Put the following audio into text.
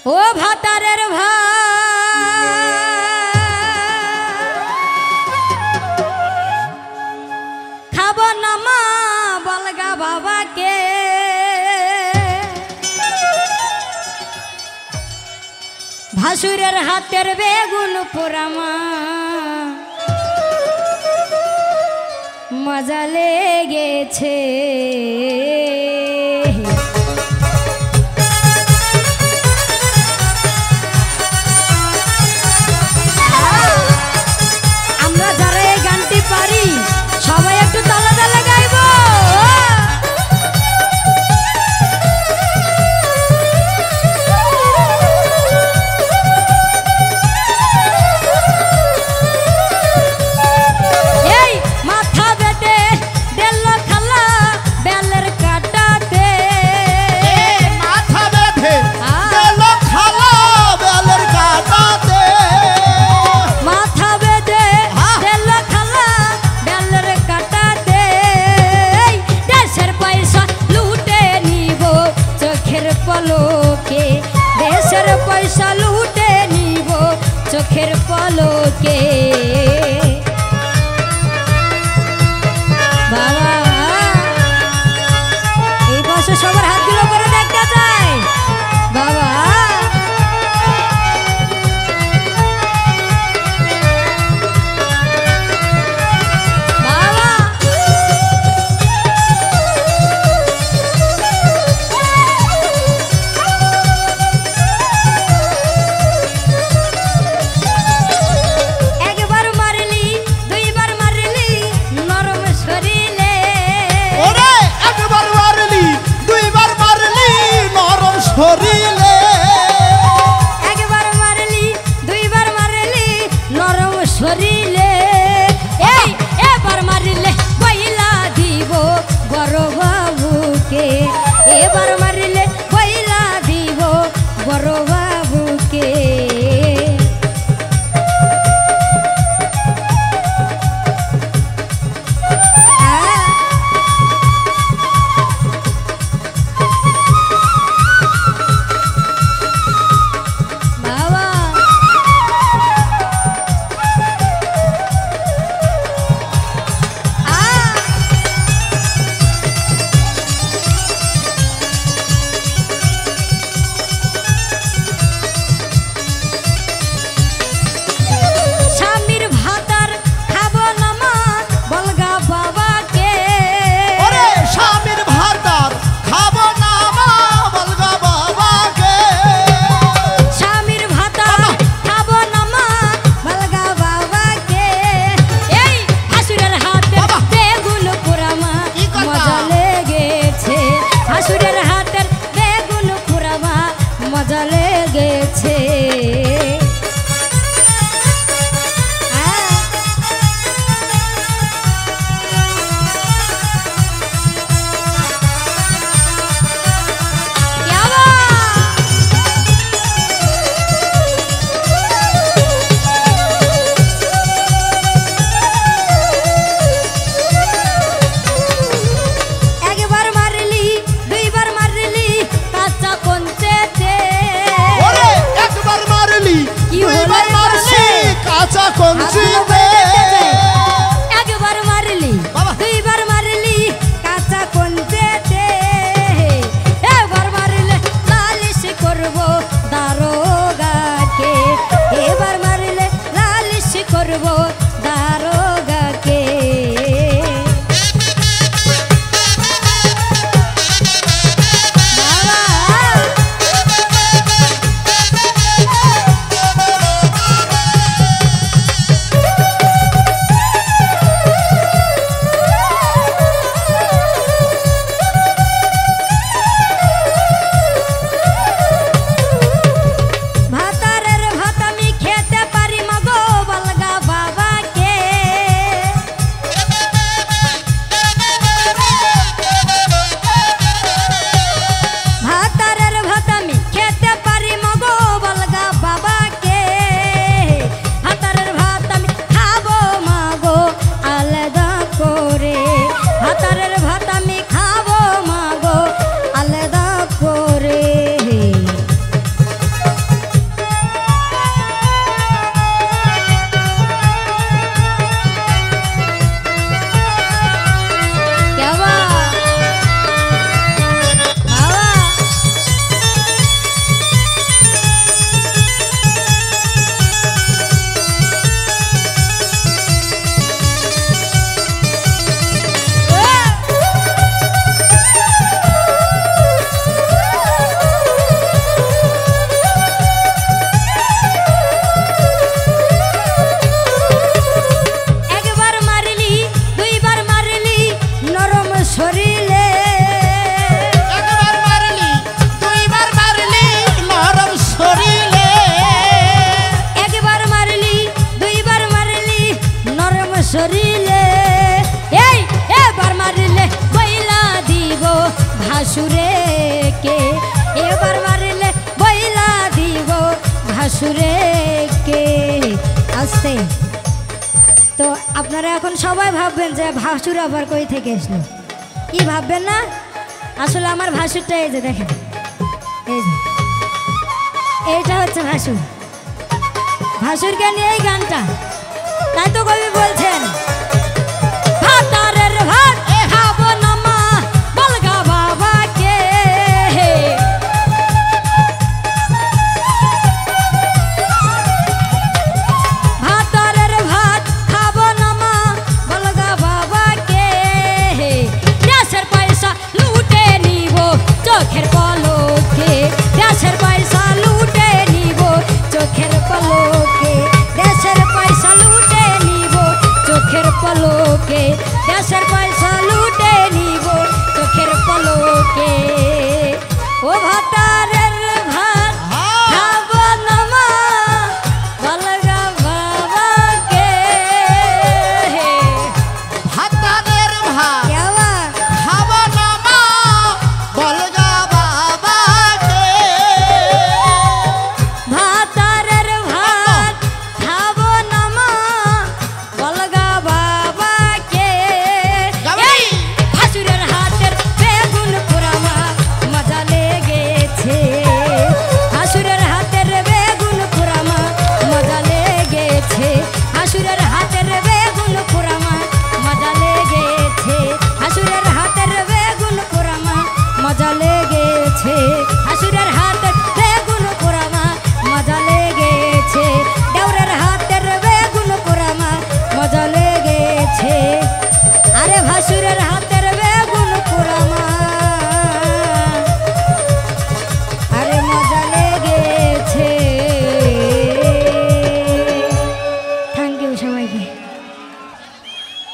ও ভাতারের খাব না মা বলগা বাবাকে ভাসুরের হাতের বেগুন পোড়ামা মজা লেগেছে আমরা যারা এই গানটি পারি সবাই একটু তালা তালা গাইব দেশের পয়সা লুটে নিব চোখের পলকে বাবা এই বছর সবার হাতগুলো করে দেখতে চাই বাবা একবার মারলি দুইবার মারলি নরম শরীরে এই এবার মারলে বইলা দিব বড় বাবুকে এবার মারলে বইলা দিব বড় বাবুকে ভাসুরে কে আসতে। তো আপনারা এখন সবাই ভাববেন যে ভাসুর আবার কই থেকে আসলো, কি ভাববেন না? আসলে আমার ভাসুরটা এই যে দেখেন, এই যে এইটা হচ্ছে ভাসুর। ভাসুরকে নিয়ে এই গানটা, তাই তো কবি বলছেন ভাতারের ভাত খাবো না মা বলগা বাবাকে। ভাতারের ভাত খাবো না মা বলগা বাবাকে। দেশের পয়সা লুটে নিব চোখের পলকে, দেশের পয়সা লুটে নিব চোখের পলকে, দেশের পয়সা লুটে নিব চোখের পলকে, দেশের পয়সা লুটে নিব চোখের পলকে। ও ভাতারের ভাত খাবো না মা বলগা বাবাকে। ভাতারের ভাত কেবা খাবো না মা বলগা বাবাকে। ভাতারের ভাত খাবো না মা বলগা বাবাকে। গাবাই। এই ভাসুরের হাতের বেগুন পোড়ামা মজা লেগেছে, ভাসুরের হাতের বেগুন পোড়ামা মজা লেগেছে, ভাসুরের হাতের বেগুন পোড়ামা মজা লেগেছে, ভাসুরের হাতের বেগুন পোড়ামা মজা লেগেছে, ভাসুরের হাতের বেগুন পোড়ামা মজা লেগেছে, দেওরের হাতের বেগুন পোড়ামা মজা লেগেছে। আরে ভাসুরের হাতের বেগুন পোড়ামা আরে মজা লেগেছে। থ্যাংক ইউ সবাইকে।